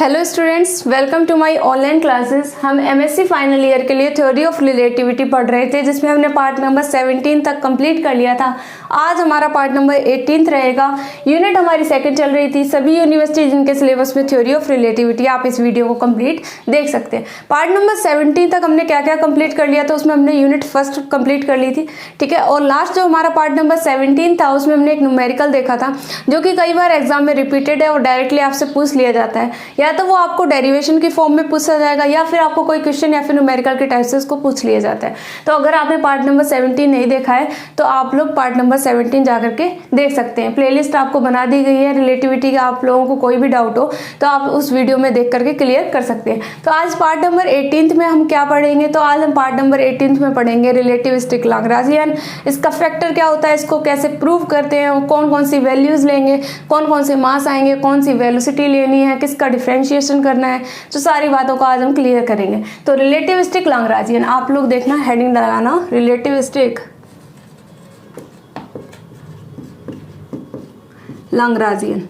Hello students, welcome to my online classes. हम MSc final year के लिए theory of relativity पढ़ रहे थे, जिसमें हमने पार्ट नंबर 17 तक कंप्लीट कर लिया था। आज हमारा पार्ट नंबर 18 रहेगा। यूनिट हमारी सेकंड चल रही थी। सभी यूनिवर्सिटी जिनके सिलेबस में थ्योरी ऑफ रिलेटिविटी, आप इस वीडियो को कंप्लीट देख सकते हैं। पार्ट नंबर 17 तक हमने क्या क्या कंप्लीट कर लिया था, उसमें हमने यूनिट फर्स्ट कंप्लीट कर ली थी, ठीक है। और लास्ट जो हमारा पार्ट नंबर 17 था, उसमें हमने एक न्यूमेरिकल देखा था, जो कि कई बार एग्जाम में रिपीटेड है और डायरेक्टली आपसे पूछ लिया जाता है। या तो वो आपको डेरिवेशन की फॉर्म में पूछा जाएगा, या फिर आपको कोई क्वेश्चन या फिर न्यूमेरिकल के टाइप से उसको पूछ लिया जाता है। तो अगर आपने पार्ट नंबर 17 नहीं देखा है तो आप लोग पार्ट नंबर 17 जाकर के देख सकते हैं। प्लेलिस्ट आपको बना दी गई है रिलेटिविटी का। आप लोगों को कोई भी डाउट हो तो आप उस वीडियो में देख करके क्लियर कर सकते हैं। तो आज पार्ट नंबर 18 में हम क्या पढ़ेंगे, तो आज हम पार्ट नंबर 18 में पढ़ेंगे रिलेटिविस्टिक लाग्रांजियन। इसका फैक्टर क्या होता है, इसको कैसे प्रूव करते हैं, कौन कौन सी वैल्यूज लेंगे, कौन कौन से मास आएंगे, कौन सी वेलोसिटी लेनी है, किसका डिफरेंशिएशन करना है, तो सारी बातों को आज हम क्लियर करेंगे। तो रिलेटिविस्टिक लाग्रांजियन, आप लोग देखना, हेडिंग लगाना रिलेटिविस्टिक लाग्रांजियन।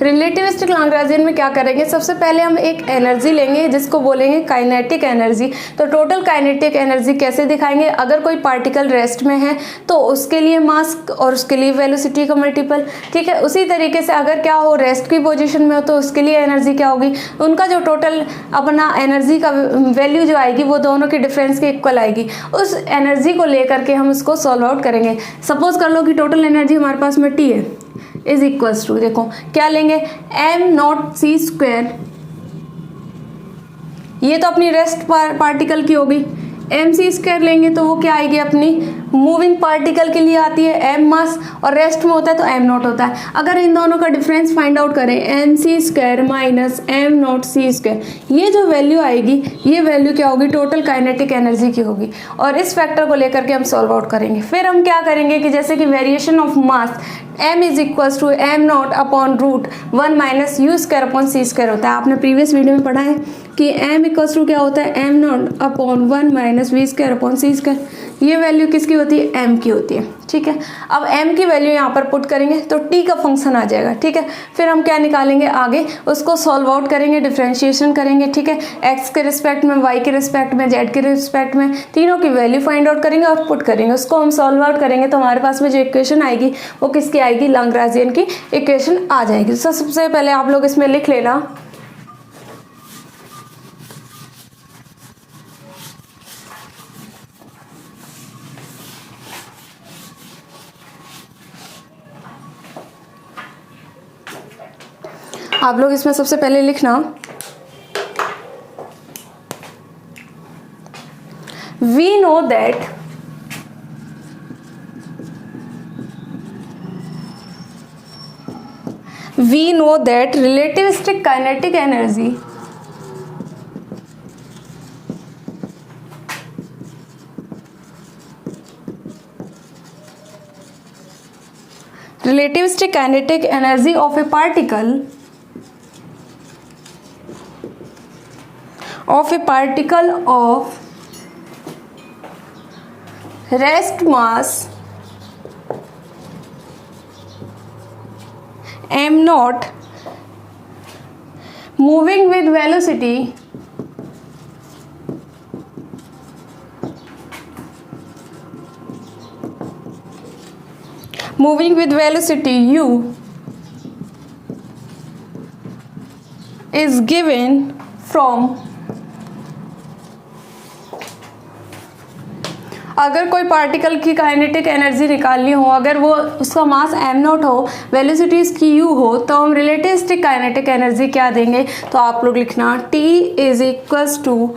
रिलेटिविस्टिक लाग्रांजियन में क्या करेंगे, सबसे पहले हम एक एनर्जी लेंगे जिसको बोलेंगे काइनेटिक एनर्जी। तो टोटल काइनेटिक एनर्जी कैसे दिखाएंगे, अगर कोई पार्टिकल रेस्ट में है तो उसके लिए मास और उसके लिए वेलोसिटी का मल्टीपल, ठीक है। उसी तरीके से अगर क्या हो, रेस्ट की पोजीशन में हो तो उसके लिए एनर्जी क्या होगी, उनका जो टोटल अपना एनर्जी का वैल्यू जो आएगी वो दोनों की डिफरेंस के इक्वल आएगी। उस एनर्जी को लेकर के हम उसको सॉल्व आउट करेंगे। सपोज कर लो कि टोटल एनर्जी हमारे पास में टी है, इज इक्वल्स टू, देखो क्या लेंगे, एम नॉट सी स्क्वायर। ये तो अपनी रेस्ट पार्टिकल की होगी। एम सी स्क्वायर लेंगे तो वो क्या आएगी, अपनी मूविंग पार्टिकल के लिए आती है एम मास, और रेस्ट में होता है तो एम नॉट होता है। अगर इन दोनों का डिफरेंस फाइंड आउट करें, m c square minus m naught c square, ये जो वैल्यू आएगी, ये वैल्यू क्या होगी, टोटल काइनेटिक एनर्जी की होगी। और इस फैक्टर को लेकर के हम सॉल्व आउट करेंगे। फिर हम क्या करेंगे कि जैसे कि variation of mass m is equals to m naught upon root 1 minus you square upon C square होता है। आपने प्रीवियस वीडियो में पढ़ा है कि m इक्वल्स टू क्या होता है, m naught upon 1 minus v square upon सी स्क्वायर। ये वैल्यू किसकी होती है, m की होती है, ठीक है। अब m की वैल्यू यहाँ पर पुट करेंगे तो t का फंक्शन आ जाएगा, ठीक है। फिर हम क्या निकालेंगे आगे, उसको सॉल्व आउट करेंगे, डिफरेंशिएशन करेंगे, ठीक है। x के रिस्पेक्ट में, y के रिस्पेक्ट में, z के रिस्पेक्ट में, तीनों की वैल्यू फाइंड आउट करेंगे और पुट करेंगे। उसको हम सॉल्व आउट करेंगे तो हमारे पास में जो इक्वेशन आएगी वो किसकी आएगी, लाग्रांजियन की इक्वेशन आ जाएगी। तो सबसे पहले आप लोग इसमें लिख लेना, आप लोग इसमें सबसे पहले लिखना, we know that relativistic kinetic energy of a particle of rest mass m naught moving with velocity u is given from, अगर कोई पार्टिकल की काइनेटिक एनर्जी निकालनी हो, अगर वो उसका मास m नॉट हो, वेलोसिटी इसकी u हो, तो हम रिलेटिविस्टिक काइनेटिक एनर्जी क्या देंगे, तो आप लोग लिखना t is equals to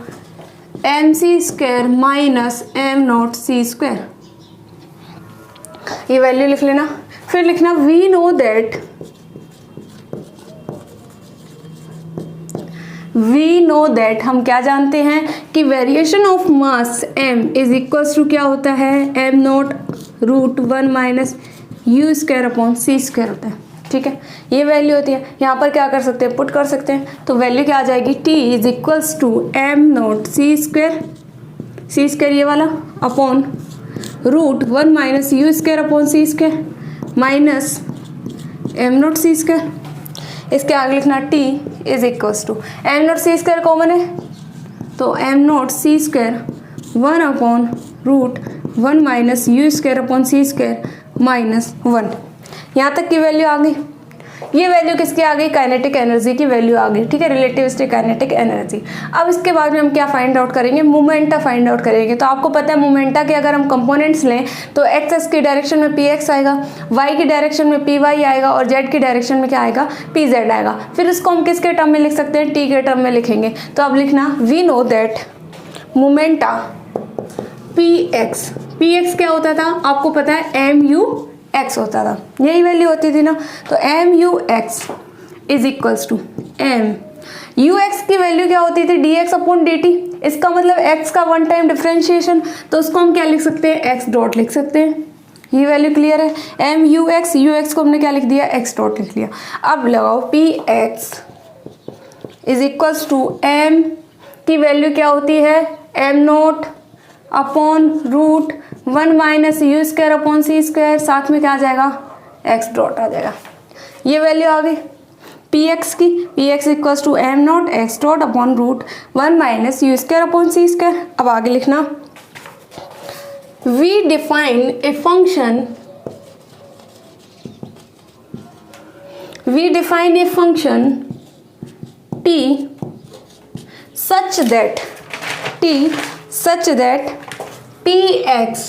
m c square minus m naught c square. ये वैल्यू लिख लेना। फिर लिखना वी नो दैट, हम क्या जानते हैं कि variation of mass m is equals to क्या होता है, m naught root 1 minus you square upon C square होता है, ठीक है। ये वैल्यू होती है, यहाँ पर क्या कर सकते हैं, पुट कर सकते हैं। तो वैल्यू क्या आ जाएगी, t is equals to m naught c square ये वाला upon root 1 minus you square upon C square minus m naught c square. इसके आगे लिखना t is equals to m naught c square common है तो m naught c square 1 upon root 1 minus you square upon C square minus 1। यहाँ तक की value आ गई। ये वैल्यू किसकी आ गई? काइनेटिक एनर्जी की वैल्यू आ गई, ठीक है, रिलेटिविस्टिक काइनेटिक एनर्जी। अब इसके बाद में हम क्या फाइंड आउट करेंगे? मोमेंटा फाइंड आउट करेंगे। तो आपको पता है मोमेंटा के अगर हम कंपोनेंट्स लें तो एक्स की डायरेक्शन में px आएगा, वाई की डायरेक्शन में py आएगा और जेड की डायरेक्शन में क्या आएगा? pz आएगा। फिर इसको हम किसके टर्म में लिख सकते हैं? t के टर्म में लिखेंगे। तो अब लिखना we know that momenta px क्या होता था? आपको पता है mu(x) होता था, यही वैल्यू होती थी ना। तो mu(x) is equals to mu(x) की वैल्यू क्या होती थी? dx upon dt। इसका मतलब x का वन टाइम डिफरेंशिएशन, तो उसको हम क्या लिख सकते हैं? x डॉट लिख सकते हैं। ये वैल्यू क्लियर है? mu(x) को हमने क्या लिख दिया? x डॉट लिख लिया। अब लगाओ px is equals to m की वैल्यू क्या होती है? m naught upon root 1 minus you square upon C square, साथ में क्या आ जाएगा? x डॉट आ जाएगा। ये वैल्यू आ गई px की। px equals to m naught x dot upon root 1 minus you square upon C square. अब आगे लिखना we define a function t such that px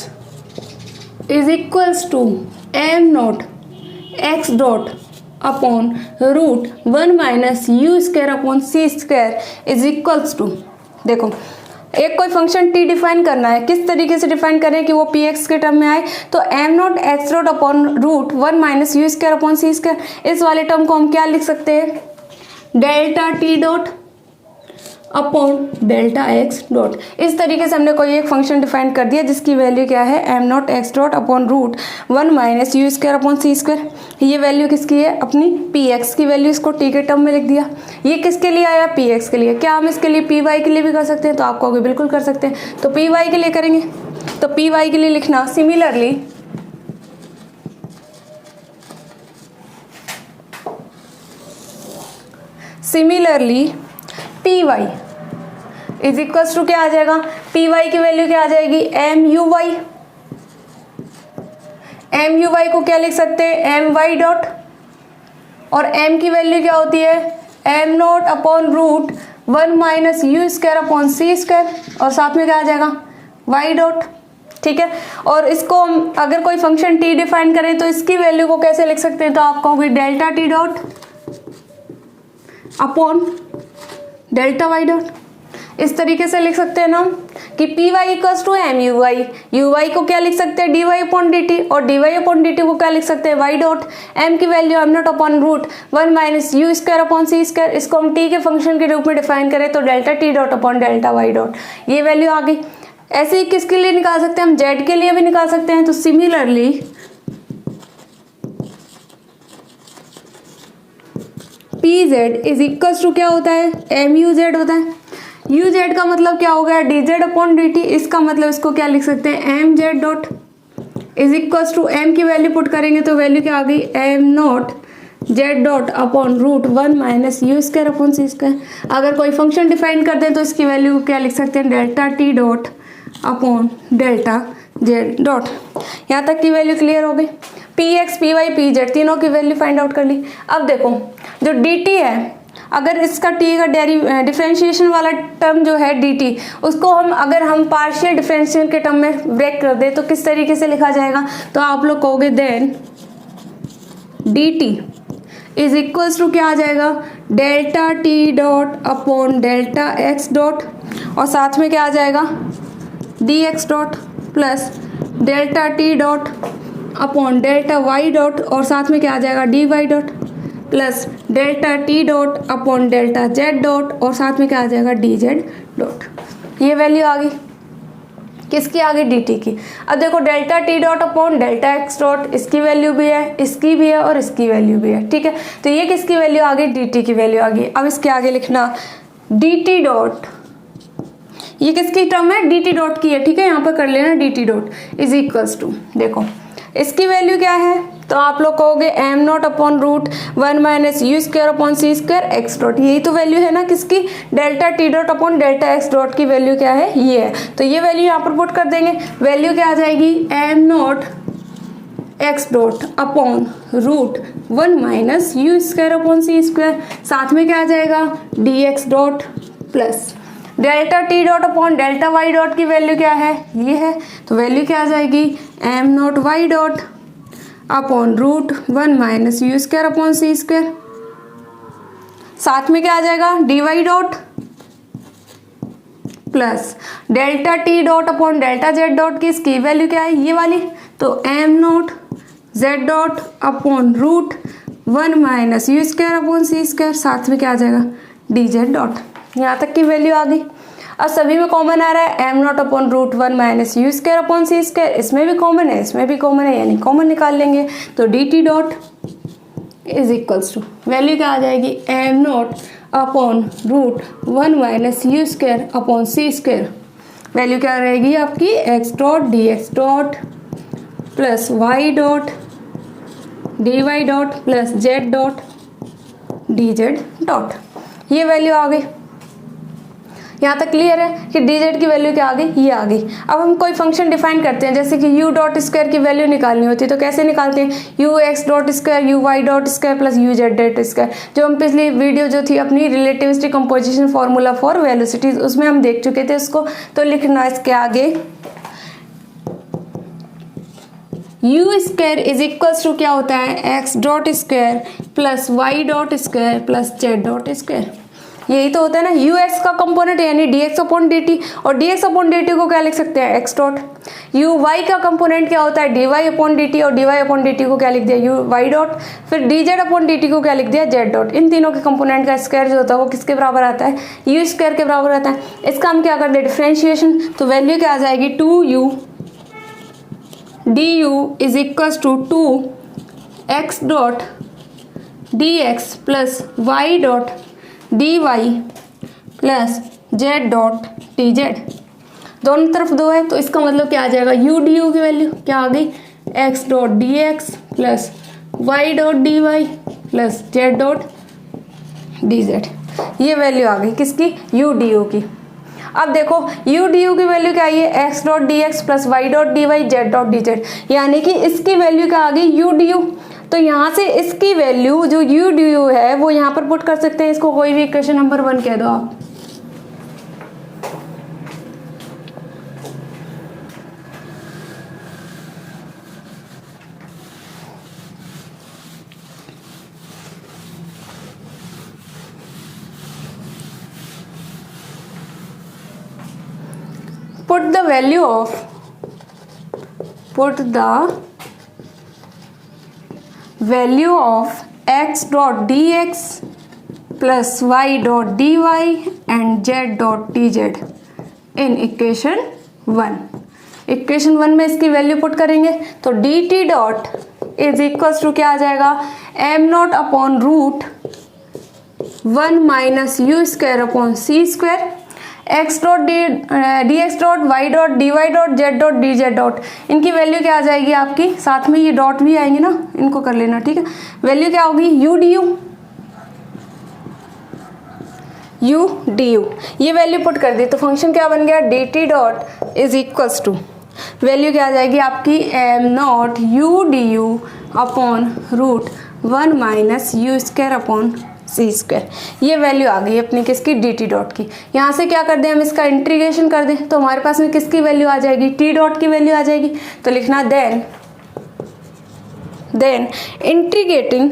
is equals to m naught x dot upon root 1 minus you square upon C square is equals to, देखो एक कोई function t define करना है, किस तरीके से डिफाइन करें कि वो px के टर्म में आए? तो m naught x dot upon root 1 minus you square upon C square. इस वाले टर्म को हम क्या लिख सकते हैं? Delta t dot upon delta x dot. इस तरीके से हमने कोई एक फंक्शन डिफाइन कर दिया जिसकी वैल्यू क्या है? M naught x dot upon root 1 minus you square upon C square. ये वैल्यू किसकी है? अपनी पी एक्स की वैल्यू, इसको टी के टर्म में लिख दिया। ये किसके लिए आया? पी एक्स के लिए। क्या हम इसके लिए पी वाई के लिए भी कर सकते हैं? तो आपको आगे बिल्कुल कर सकते हैं। तो पी वाई के लिए करेंगे तो पी वाई के लिए लिखना similarly p y is equals to क्या आ जाएगा? पी वाई की वैल्यू क्या आ जाएगी? एम यू वाई को क्या लिख सकते हैं? एम वाई डॉट, और एम की वैल्यू क्या होती है? M naught upon root 1 minus you square upon C square, और साथ में क्या आ जाएगा? वाई डॉट, ठीक है। और इसको हम अगर कोई फंक्शन टी डिफाइन करें तो इसकी वैल्यू को कैसे लिख सकते हैं? तो आप कहोगे delta T dot upon delta Y dot. इस तरीके से लिख सकते हैं ना कि P Y equals to M U Y को क्या लिख सकते हैं? D Y upon D T, और D Y upon D T को क्या लिख सकते हैं? Y dot. एम की value M naught upon root 1 minus you square upon C square, इसको हम टी के फंक्शन के रूप में डिफाइन करें तो delta T dot upon delta Y dot. ये वैल्यू आ गई। ऐसे ही किसके लिए निकाल सकते हैं? हम जेड के लिए भी निकाल सकते हैं। तो similarly p z is equals to क्या होता है? एम यू जेड होता है। यू जेड का मतलब क्या हो गया? D z upon D t. इसका मतलब इसको क्या लिख सकते हैं? M z dot is equals to m की वैल्यू पुट करेंगे तो वैल्यू क्या आ गई? M naught z dot upon root 1 minus you square upon C square. अगर कोई फंक्शन डिफाइन कर दें तो इसकी वैल्यू क्या लिख सकते हैं? Delta T dot upon delta z dot. यहाँ तक की वैल्यू क्लियर हो गई। P x p y p z तीनों की वैल्यू फाइंड आउट कर ली। अब देखो जो डी टी है, अगर इसका टी का डिफरेंशिएशन वाला टर्म जो है डी टी, उसको अगर हम पार्शियल डिफरेंशियल के टर्म में ब्रेक कर दे तो किस तरीके से लिखा जाएगा? तो आप लोग कहोगे then d t is equals to क्या आ जाएगा? Delta T dot upon delta x dot, और साथ में क्या आ जाएगा? D x dot plus delta T dot upon delta Y dot, और साथ में क्या आ जाएगा? D y dot plus delta T dot upon delta z dot, और साथ में क्या आ जाएगा? D z dot. ये वैल्यू आ गई। किसकी आ गई? डी टी की। अब देखो delta T dot upon delta x dot, इसकी वैल्यू भी है, इसकी भी है और इसकी वैल्यू भी है, ठीक है। तो ये किसकी वैल्यू आ गई? डी टी की वैल्यू आ गई। अब इसके आगे लिखना डी टी डॉट, ये किसकी टर्म है, डी टी डॉट की है, ठीक है, यहाँ पर कर लेना d t dot is equals to, देखो इसकी वैल्यू क्या है, तो आप लोग कहोगे m naught upon root 1 minus you square upon C square x dot, यही तो वैल्यू है ना किसकी, delta T dot upon delta x dot की वैल्यू क्या है, ये है। तो ये वैल्यू यहाँ पर पुट कर देंगे, वैल्यू क्या आ जाएगी, m naught x dot upon root 1 minus you square upon C square, साथ में क्या आ जाएगा d x dot plus delta T dot upon delta Y dot की वैल्यू क्या है, ये है, तो वैल्यू क्या आ जाएगी m naught y dot upon root 1 minus you square upon C square, साथ में क्या आ जाएगा d y dot plus delta T dot upon delta z dot की इसकी वैल्यू क्या है, ये वाली, तो m naught z dot upon root 1 minus you square upon C square, साथ में क्या आ जाएगा डी जेड डॉट, यहाँ तक की वैल्यू आ गई। अब सभी में कॉमन आ रहा है m naught upon root 1 minus you square upon C square, इसमें भी कॉमन है इसमें भी कॉमन है, यानी कॉमन निकाल लेंगे, तो d t dot is equals to value क्या आ जाएगी m naught upon root 1 minus you square upon C square, value क्या रहेगी आपकी x dot d x dot plus y dot d y dot plus z dot d z dot, ये value आ गई। यहाँ तक क्लियर है कि डी जेड की वैल्यू क्या आ गई, ये आ गई। अब हम कोई फंक्शन डिफाइन करते हैं, जैसे कि यू डॉट स्क्वायर की वैल्यू निकालनी होती है, तो कैसे निकालते हैं, u x dot square u y dot square plus u z dot square, जो हम पिछली वीडियो जो थी अपनी relativistic composition formula for velocities उसमें हम देख चुके थे उसको, तो लिखना इसके आगे u square is equals to क्या होता है x dot square plus y dot square plus z dot square, यही तो होता है ना, यू एक्स का कंपोनेंट यानी d x upon D T, और d x upon D T को क्या लिख सकते हैं एक्स डॉट, यू वाई का कंपोनेंट क्या होता है d Y upon D T, और D Y upon D T को क्या लिख दिया यू वाई डॉट, फिर D z upon D T को क्या लिख दिया जेड डॉट, इन तीनों के कंपोनेंट का स्क्वायर जो होता है वो किसके बराबर आता है, यू स्क्वायर के बराबर आता है। इसका हम क्या करते हैं डिफ्रेंशिएशन, तो वैल्यू क्या आ जाएगी 2u du is equals to 2x dot dx plus y dot dy plus z dot dz, दोनों तरफ 2 है तो इसका मतलब क्या आ जाएगा u du की वैल्यू क्या आ गई x dot dx plus y dot dy plus z dot dz, ये वैल्यू आ गई किसकी u du की। अब देखो u du की वैल्यू क्या आई है x dot dx plus y dot dy z dot dz, यानी कि इसकी वैल्यू क्या आ गई u du, तो यहाँ से इसकी वैल्यू जो u du है वो यहाँ पर पुट कर सकते हैं, इसको कोई भी इक्वेशन नंबर 1 कह दो आप। Put the value of x dot dx plus y dot dy and z dot dz in equation 1। Equation 1 में इसकी वैल्यू पुट करेंगे तो dt dot is equals to क्या आ जाएगा m naught upon root 1 minus you square upon C square, x dot d x dot y dot d y dot z dot d z dot, इनकी value क्या आ जाएगी आपकी, साथ में ये डॉट भी आएंगे ना, इनको कर लेना ठीक है। वैल्यू क्या होगी यू डी यू, ये वैल्यू पुट कर दी तो फंक्शन क्या बन गया d t dot is equals to value क्या आ जाएगी आपकी m naught u d u upon root 1 minus you square upon C square, ये वैल्यू आ गई अपनी किसकी डी टी डॉट की। यहाँ से क्या कर दें हम इसका इंटीग्रेशन कर दें तो हमारे पास में किसकी वैल्यू आ जाएगी टी डॉट की वैल्यू आ जाएगी, तो लिखना then integrating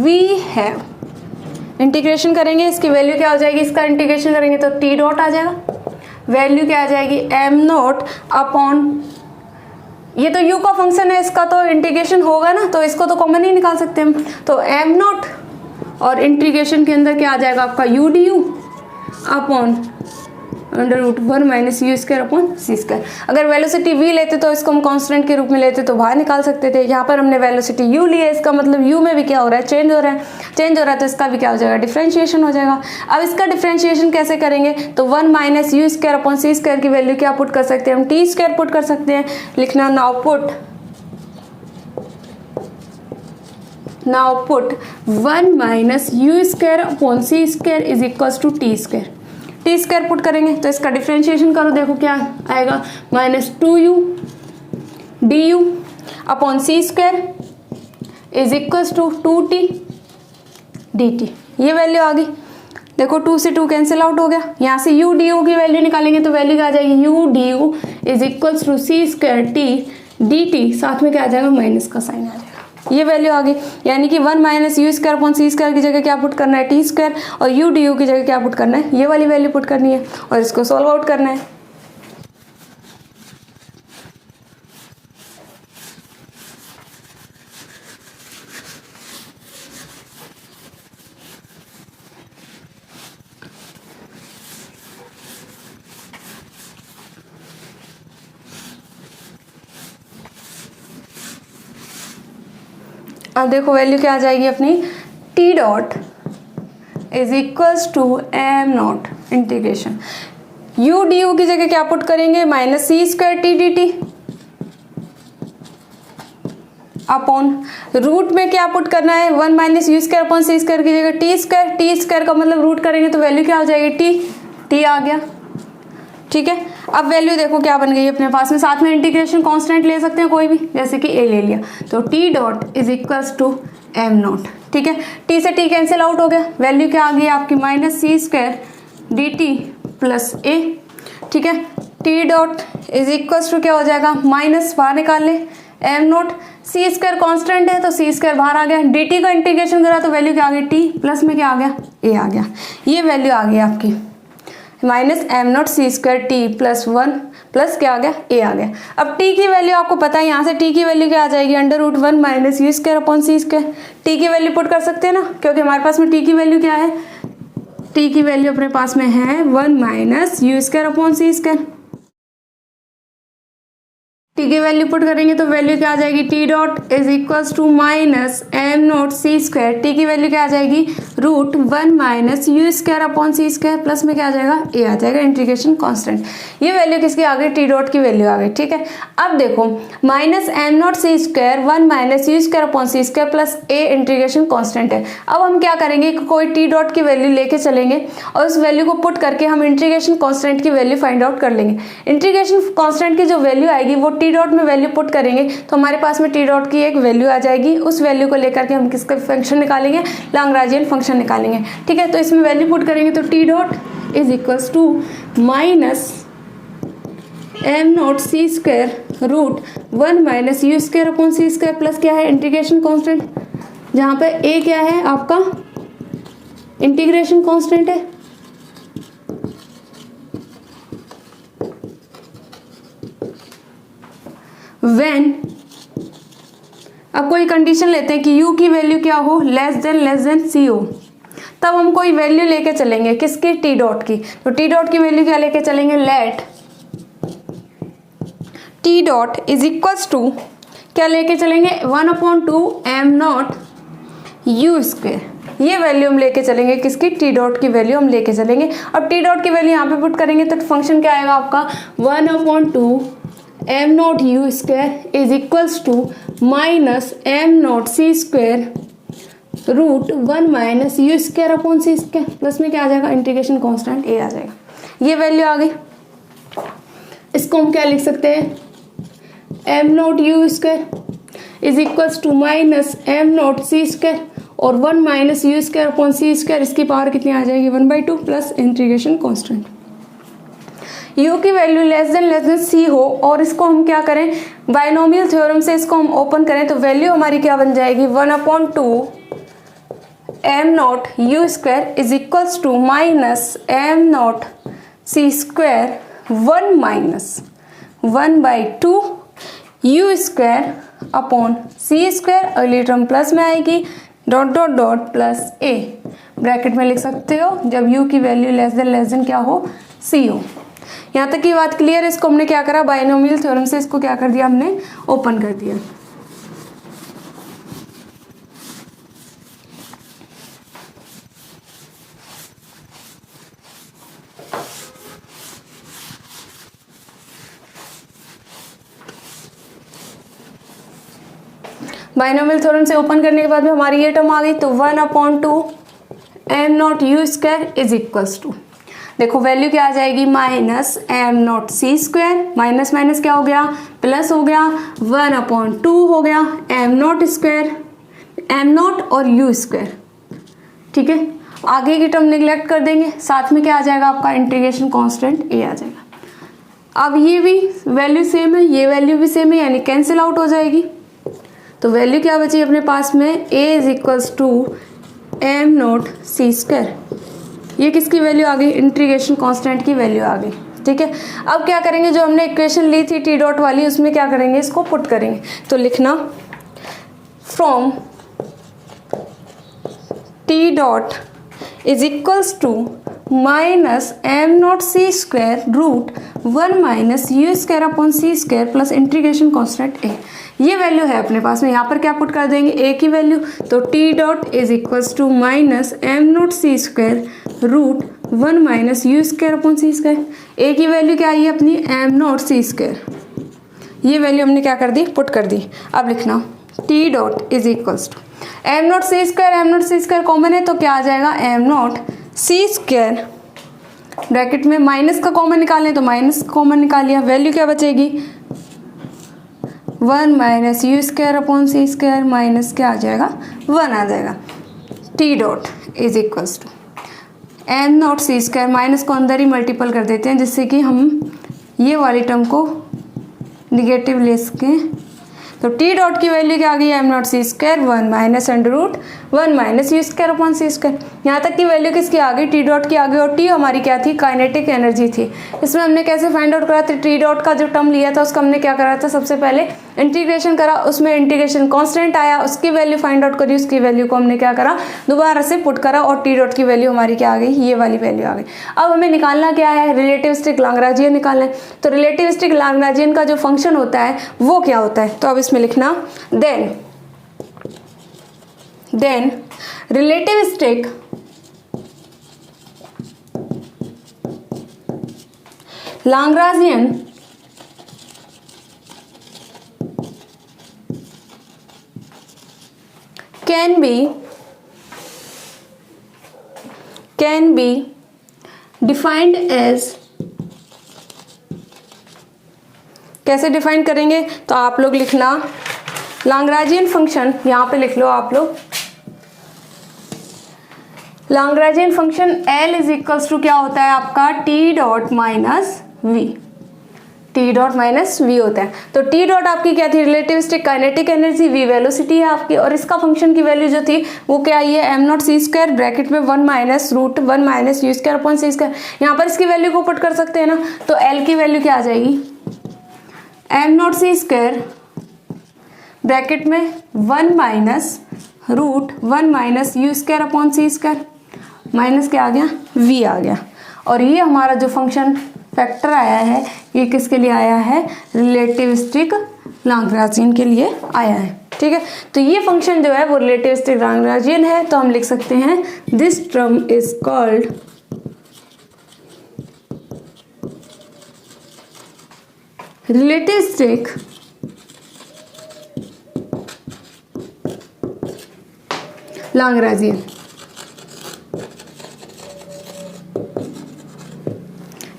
we have, integration करेंगे इसकी वैल्यू क्या हो जाएगी, इसका इंटीग्रेशन करेंगे तो टी डॉट आ जाएगा, वैल्यू क्या आ जाएगी एम नॉट अपॉन, ये तो u का फंक्शन है इसका तो इंटीग्रेशन होगा ना, तो इसको तो कॉमन ही निकाल सकते हैं हम, तो एम नॉट और इंटीग्रेशन के अंदर क्या आ जाएगा आपका u du upon under root 1 minus you square upon C square. अगर वेलोसिटी v लेते तो इसको हम कांस्टेंट के रूप में लेते तो बाहर निकाल सकते थे। यहाँ पर हमने वेलोसिटी u ली है, इसका मतलब u में भी क्या हो रहा है, चेंज हो रहा है तो इसका भी क्या हो जाएगा, डिफरेंशिएशन हो जाएगा। अब इसका डिफरेंशिएशन कैसे करेंगे, तो 1 minus you square upon C square की वैल्यू क्या पुट कर सकते हैं हम, टी स्क्वायर पुट कर सकते हैं। लिखना now put 1 minus you square upon C square is equals to t square. T square put करेंगे तो इसका डिफरेंशिएशन करो, देखो क्या आएगा, minus 2u du upon C square is equals to 2t dt। ये वैल्यू आ गई, देखो 2 से 2 कैंसिल आउट हो गया। यहाँ से u du की वैल्यू निकालेंगे तो वैल्यू क्या आ जाएगी, u du is equals to c square t dt, साथ में क्या आ जाएगा, माइनस का साइन आ जाएगा। ये वैल्यू आ गई, यानी कि 1 minus you square upon C square की जगह क्या पुट करना है, टी स्क्वायर, और यू डी यू की जगह क्या पुट करना है, ये वाली वैल्यू पुट करनी है और इसको सॉल्व आउट करना है। अब देखो वैल्यू क्या आ जाएगी अपनी, t dot is equals to m naught integration u d u की जगह क्या पुट करेंगे, minus c square t d t upon root में क्या पुट करना है, 1 minus you square upon C square की जगह टी स्क्वायर का मतलब रूट करेंगे तो वैल्यू क्या हो जाएगी, टी आ गया। ठीक है, अब वैल्यू देखो क्या बन गई अपने पास में, साथ में इंटीग्रेशन कांस्टेंट ले सकते हैं कोई भी, जैसे कि ए ले लिया तो T dot is equals to m naught. ठीक है, टी से टी कैंसिल आउट हो गया, वैल्यू क्या आ गई आपकी, minus c square d t plus a. ठीक है, t dot is equals to क्या हो जाएगा, माइनस बाहर निकाल ले m naught, c square constant है तो सी स्क्वायर बाहर आ गया, डी टी का इंटीग्रेशन करा तो वैल्यू क्या आ गई, टी प्लस में क्या आ गया, ए आ गया। ये वैल्यू आ गई आपकी minus m naught c square t plus 1 plus क्या आ गया, ए आ गया। अब टी की वैल्यू आपको पता है, यहाँ से टी की वैल्यू क्या आ जाएगी, under root 1 minus you square upon C square. T की वैल्यू पुट कर सकते हैं ना, क्योंकि हमारे पास में टी की वैल्यू क्या है, टी की वैल्यू अपने पास में है 1 minus you square upon C square. T की वैल्यू पुट करेंगे तो वैल्यू क्या आ जाएगी, t dot is equals to minus m naught c square, t की वैल्यू क्या आ जाएगी, root 1 minus you square upon C square plus में क्या आ जाएगा, ए आ जाएगा, इंटीग्रेशन कांस्टेंट। ये वैल्यू किसकी आ गई, टी डॉट की वैल्यू आ गई। ठीक है, अब देखो minus m naught c square 1 minus you square upon C square plus a integration constant है। अब हम क्या करेंगे, कोई टी डॉट की वैल्यू लेके चलेंगे और उस वैल्यू को पुट करके हम इंटीग्रेशन कांस्टेंट की वैल्यू फाइंड आउट कर लेंगे। इंटीग्रेशन कांस्टेंट की जो वैल्यू आएगी वो टी डॉट में वैल्यू पुट करेंगे तो हमारे पास में टी डॉट की एक वैल्यू आ जाएगी, उस वैल्यू को लेकर के हम किसका फंक्शन निकालेंगे, लैग्रेंजियन फंक्शन निकालेंगे। ठीक है, तो इसमें वैल्यू पुट करेंगे तो T dot is equals to minus m naught c square root 1 minus you square upon C square plus क्या है, इंटीग्रेशन कांस्टेंट, जहाँ पे ए क्या है आपका, इंटीग्रेशन कांस्टेंट है। When अब कोई कंडीशन लेते हैं कि u की वैल्यू क्या हो, लेस देन सी हो, तब हम कोई वैल्यू लेके चलेंगे किसकी, टी डॉट की। तो टी डॉट की वैल्यू क्या लेके चलेंगे, let t dot is equals to क्या लेके चलेंगे, 1/2 एम नॉट यू स्क्वायर। ये वैल्यू हम लेके चलेंगे किसकी, टी डॉट की वैल्यू हम लेके चलेंगे। अब टी डॉट की वैल्यू यहाँ पे पुट करेंगे तो फंक्शन क्या आएगा आपका, 1/2 m naught u square is equals to minus m naught c square root 1 minus you square upon C square plus में क्या आ जाएगा, इंटीग्रेशन कांस्टेंट ए आ जाएगा। ये वैल्यू आ गई, इसको हम क्या लिख सकते हैं, m naught u square is equals to minus m naught c square और 1 minus you square upon C square, इसकी पावर कितनी आ जाएगी, 1/2 प्लस इंटीग्रेशन कांस्टेंट। u की वैल्यू लेस देन सी हो और इसको हम क्या करें, बाइनोमियल थ्योरम से इसको हम ओपन करें तो वैल्यू हमारी क्या बन जाएगी, 1/2 m naught u square is equals to minus m naught c square 1 minus 1/2 u square upon C square, अगली टर्म प्लस में आएगी, dot dot dot plus a bracket में लिख सकते हो जब u की वैल्यू लेस देन क्या हो, c हो। यहाँ तक की बात क्लियर है। इसको हमने क्या करा, बाइनोमियल थ्योरम से इसको क्या कर दिया, हमने ओपन कर दिया। बाइनोमियल थ्योरम से ओपन करने के बाद में हमारी ये टर्म आ गई, तो 1/2 m0u² इज इक्वल्स टू, देखो वैल्यू क्या आ जाएगी, माइनस m0c², माइनस माइनस क्या हो गया, प्लस हो गया, 1/2 हो गया m0², m0 और u²। ठीक है, आगे की टर्म निगलेक्ट कर देंगे, साथ में क्या आ जाएगा आपका इंटीग्रेशन कांस्टेंट a आ जाएगा। अब ये भी वैल्यू सेम है, ये वैल्यू भी सेम है, यानी कैंसिल आउट हो जाएगी। तो वैल्यू क्या बची अपने पास में, a is equals to m0c²। ये किसकी वैल्यू आ गई, इंटीग्रेशन कांस्टेंट की वैल्यू आ गई। ठीक है, अब क्या करेंगे, जो हमने इक्वेशन ली थी टी डॉट वाली, उसमें क्या करेंगे, इसको पुट करेंगे। तो लिखना from t dot is equals to minus m0c² root 1 minus u²/c² plus integration constant a। ये वैल्यू है अपने पास में, यहाँ पर क्या पुट कर देंगे, a की वैल्यू। तो T dot is equals to minus m0c² root 1 minus u²/c²। a की वैल्यू क्या आई है अपनी, m0c²। ये वैल्यू हमने क्या कर दी, पुट कर दी। अब लिखना t dot is equals to m0c² common है तो क्या आ जाएगा, m0c² ब्रैकेट में माइनस का कॉमन निकालें तो माइनस कॉमन निकालिया, वैल्यू क्या बचेगी, 1 माइनस u²/c² माइनस क्या आ जाएगा, 1 आ जाएगा। T dot is equals to m0c², minus को अंदर ही मल्टीपल कर देते हैं जिससे कि हम ये वाली टर्म को निगेटिव ले सकें। तो टी डॉट की वैल्यू क्या आ गई, m0c², 1 माइनस √1 माइनस u²/c²। यहाँ तक की वैल्यू किसकी आ गई, टी डॉट की आ गई। और टी हमारी क्या थी, काइनेटिक एनर्जी थी। इसमें हमने कैसे फाइंड आउट करा था, टी डॉट का जो टर्म लिया था उसका हमने क्या करा था, सबसे पहले इंटीग्रेशन करा, उसमें इंटीग्रेशन कांस्टेंट आया, उसकी वैल्यू फाइंड आउट करी, उसकी वैल्यू को हमने क्या करा, दोबारा से पुट करा और टी डॉट की वैल्यू हमारी क्या आ गई, ये वाली वैल्यू आ गई। अब हमें निकालना क्या है, रिलेटिविस्टिक लाग्रांजियन निकालना है। तो रिलेटिविस्टिक लाग्रांजियन का जो फंक्शन होता है वो क्या होता है, तो अब इसमें लिखना then relativistic Lagrangian can be defined as, कैसे डिफाइन करेंगे, तो आप लोग लिखना लाग्रांजियन फंक्शन, यहाँ पे लिख लो आप लोग, Lagrangian function L is equals to क्या होता है आपका, T dot minus V, T dot minus V होता है। तो टी डॉट आपकी क्या थी, relativistic kinetic energy, v velocity है आपकी, और इसका फंक्शन की वैल्यू जो थी वो क्या आई है, m0c² ब्रैकेट में 1 माइनस √1 माइनस u²/c²। यहाँ पर इसकी वैल्यू को पुट कर सकते हैं ना, तो L की वैल्यू क्या आ जाएगी, m0c² ब्रैकेट में 1 माइनस √1 माइनस u²/c², माइनस क्या आ गया, v आ गया। और ये हमारा जो फंक्शन फैक्टर आया है ये किसके लिए आया है, रिलेटिविस्टिक लाग्रांजियन के लिए आया है। ठीक है, तो ये फंक्शन जो है वो रिलेटिविस्टिक लाग्रांजियन है, तो हम लिख सकते हैं this term is called relativistic Lagrangian.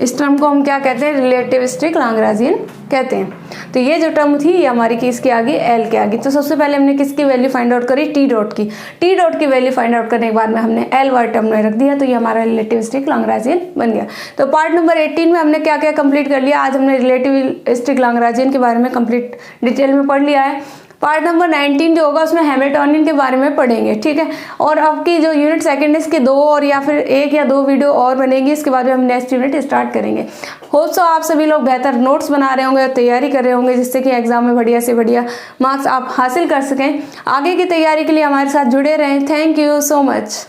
इस टर्म को हम क्या कहते हैं, रिलेटिविस्टिक लाग्रांजियन कहते हैं। तो ये जो टर्म थी ये हमारी किसकी आ गई, एल की आ गई। तो सबसे पहले हमने किसकी वैल्यू फाइंड आउट करी, टी डॉट की। टी डॉट की वैल्यू फाइंड आउट करने के बाद में हमने एल वाई टर्म में रख दिया, तो ये हमारा रिलेटिविस्टिक लाग्रांजियन बन गया। तो पार्ट नंबर 18 में हमने क्या क्या कंप्लीट कर लिया। आज हमने रिलेटिविस्टिक लाग्रांजियन के बारे में कंप्लीट डिटेल में पढ़ लिया है। पार्ट नंबर 19 जो होगा उसमें हैमिल्टनियन के बारे में पढ़ेंगे। ठीक है, और आपकी जो यूनिट सेकंड इसके 2 और या फिर 1 या 2 वीडियो और बनेगी, इसके बाद में हम नेक्स्ट यूनिट स्टार्ट करेंगे। होप सो आप सभी लोग बेहतर नोट्स बना रहे होंगे और तैयारी कर रहे होंगे, जिससे कि एग्जाम में बढ़िया से बढ़िया मार्क्स आप हासिल कर सकें। आगे की तैयारी के लिए हमारे साथ जुड़े रहें। Thank you so much.